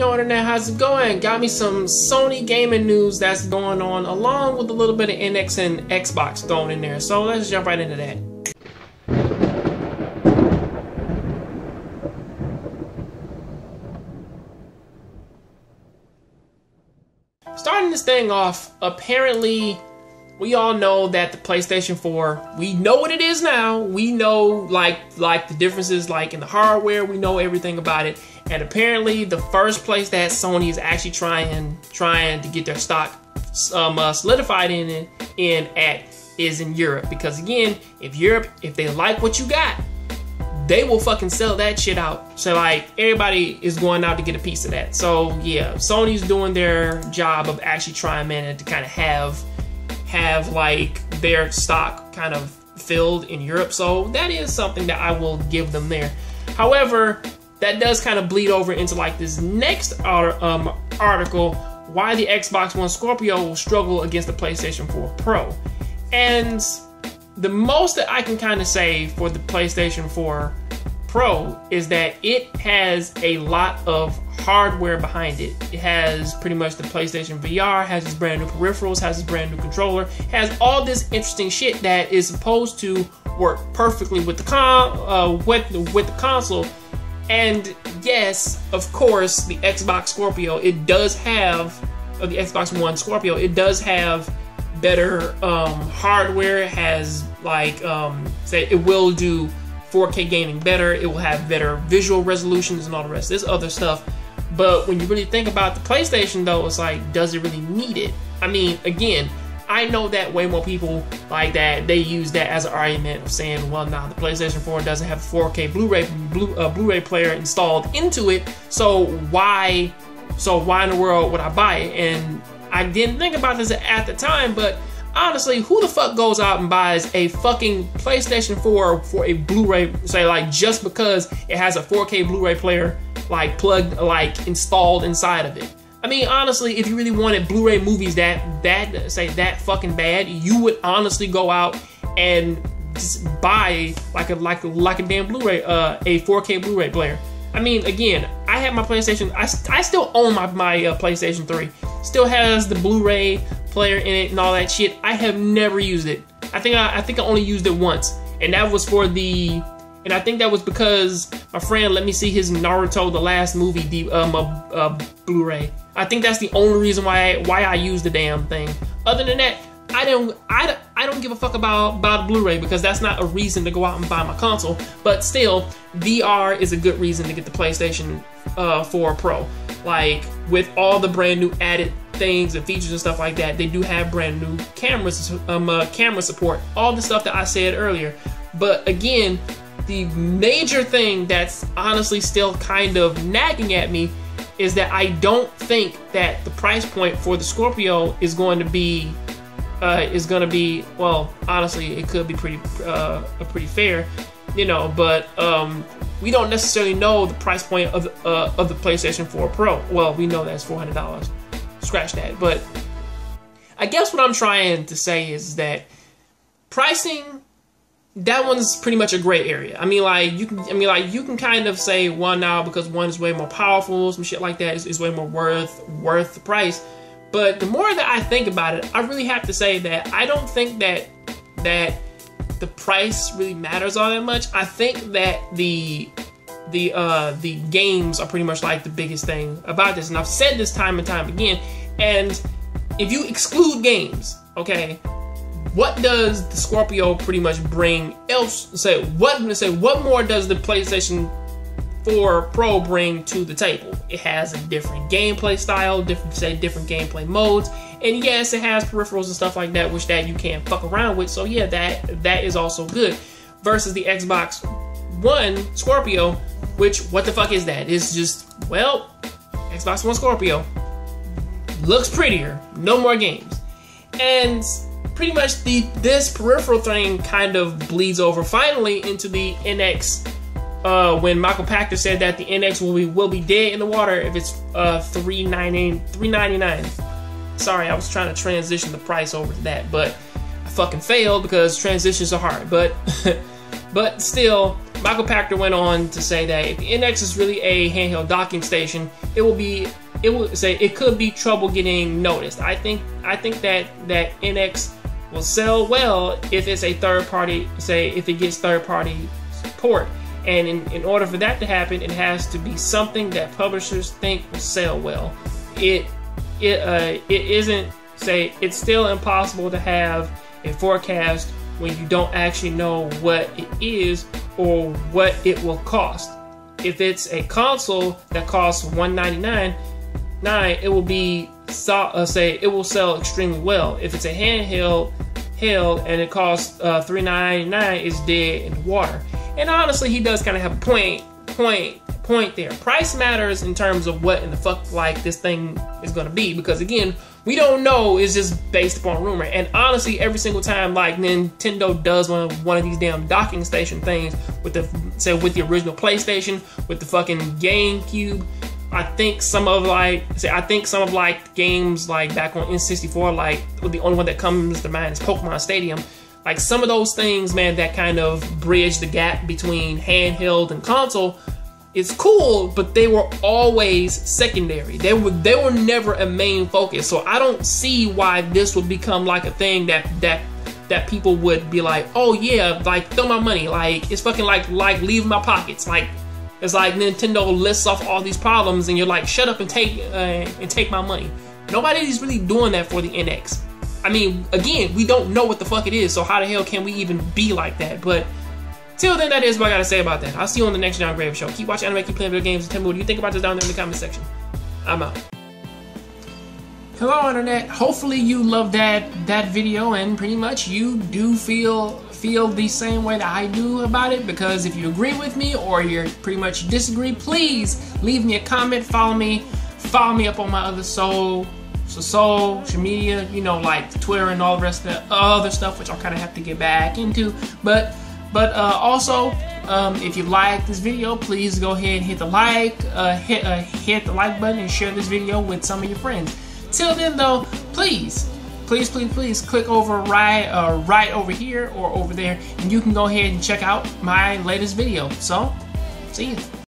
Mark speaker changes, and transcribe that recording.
Speaker 1: Yo internet, how's it going? Got me some Sony gaming news that's going on, along with a little bit of NX and Xbox thrown in there. So let's jump right into that. Starting this thing off, apparently we all know that the PlayStation 4, we know what it is now. We know like the differences like in the hardware, we know everything about it. And apparently the first place that Sony is actually trying to get their stock solidified in is in Europe. Because again, if they like what you got, they will fucking sell that shit out. So like everybody is going out to get a piece of that. So yeah, Sony's doing their job of actually trying, man, to kind of have like their stock kind of filled in Europe. So that is something that I will give them there. However, that does kind of bleed over into like this next article, why the Xbox One Scorpio will struggle against the PlayStation 4 Pro. And the most that I can kind of say for the PlayStation 4 Pro is that it has a lot of hardware behind it. It has pretty much the PlayStation VR, has its brand new peripherals, has its brand new controller, has all this interesting shit that is supposed to work perfectly with the console. And yes, of course, the Xbox Scorpio, it does have, or the Xbox One Scorpio, it does have better hardware. It has like, say it will do 4K gaming better. It will have better visual resolutions and all the rest. There's other stuff. But when you really think about the PlayStation though, it's like, does it really need it? I mean, again, I know that way more people like that, they use that as an argument of saying, well, nah, the PlayStation 4 doesn't have a 4K Blu-ray player installed into it, so why in the world would I buy it? And I didn't think about this at the time, but honestly, who the fuck goes out and buys a fucking PlayStation 4 for a Blu-ray, say like just because it has a 4K Blu-ray player like plugged, like installed inside of it? I mean, honestly, if you really wanted Blu-ray movies that fucking bad, you would honestly go out and just buy like a damn Blu-ray, a 4K Blu-ray player. I mean, again, I have my PlayStation. I still own my PlayStation 3. Still has the Blu-ray player in it and all that shit. I have never used it. I think I only used it once, and that was for the. And I think that was because my friend let me see his Naruto The Last Movie Blu-ray. I think that's the only reason why I use the damn thing. Other than that, I don't give a fuck about Blu-ray, because that's not a reason to go out and buy my console. But still, VR is a good reason to get the PlayStation 4 Pro. Like with all the brand new added things and features and stuff like that, they do have brand new cameras, camera support, all the stuff that I said earlier. But again, the major thing that's honestly still kind of nagging at me is that I don't think that the price point for the Scorpio is going to be well, honestly, it could be pretty fair, you know, but we don't necessarily know the price point of the PlayStation 4 Pro. Well, we know that's $400. Scratch that. But I guess what I'm trying to say is that pricing, that one's pretty much a gray area. I mean, like you can kind of say one now because one is way more powerful, some shit like that is way more worth the price. But the more that I think about it, I really have to say that I don't think that the price really matters all that much. I think that the games are pretty much like the biggest thing about this, and I've said this time and time again. And if you exclude games, okay, what does the Scorpio pretty much bring else? What more does the PlayStation 4 Pro bring to the table? It has a different gameplay style, different gameplay modes, and yes, it has peripherals and stuff like that, which that you can't fuck around with. So yeah, that is also good. Versus the Xbox One Scorpio, which, what the fuck is that? It's just, well, Xbox One Scorpio looks prettier, no more games, and pretty much this peripheral thing kind of bleeds over finally into the NX. When Michael Pachter said that the NX will be dead in the water if it's $399. Sorry, I was trying to transition the price over to that, but I fucking failed because transitions are hard. But still, Michael Pachter went on to say that if the NX is really a handheld docking station, it could be trouble getting noticed. I think that NX will sell well if it's a third party, if it gets third party support. And in order for that to happen, it has to be something that publishers think will sell well. It isn't, it's still impossible to have a forecast when you don't actually know what it is or what it will cost. If it's a console that costs $199, it will sell extremely well. If it's a handheld and it costs $399, it's dead in the water. And honestly, he does kind of have a point there. Price matters in terms of what in the fuck like this thing is gonna be, because again, we don't know. It's just based upon rumor. And honestly, every single time like Nintendo does one of these damn docking station things with the original PlayStation, with the fucking GameCube, I think some of games like back on N64, like the only one that comes to mind is Pokemon Stadium. Like some of those things, man, that kind of bridge the gap between handheld and console. It's cool, but they were always secondary. They were never a main focus. So I don't see why this would become like a thing that people would be like, oh yeah, like throw my money. Like it's fucking like leave my pockets. Like it's like Nintendo lists off all these problems and you're like, shut up and take my money. Nobody's really doing that for the NX. I mean, again, we don't know what the fuck it is, so how the hell can we even be like that? But till then, that is what I gotta say about that. I'll see you on the next John Grave Show. Keep watching anime, keep playing video games, and tell me what you think about this down there in the comment section. I'm out. Hello, Internet. Hopefully you loved that video, and pretty much you do feel the same way that I do about it, because if you agree with me or you're pretty much disagree, please leave me a comment, follow me up on my other social media, you know, like Twitter and all the rest of the other stuff, which I'll kind of have to get back into. But also, if you like this video, please go ahead and hit the like, hit the like button and share this video with some of your friends. Till then, though, please click over right over here or over there, and you can go ahead and check out my latest video. So, see you.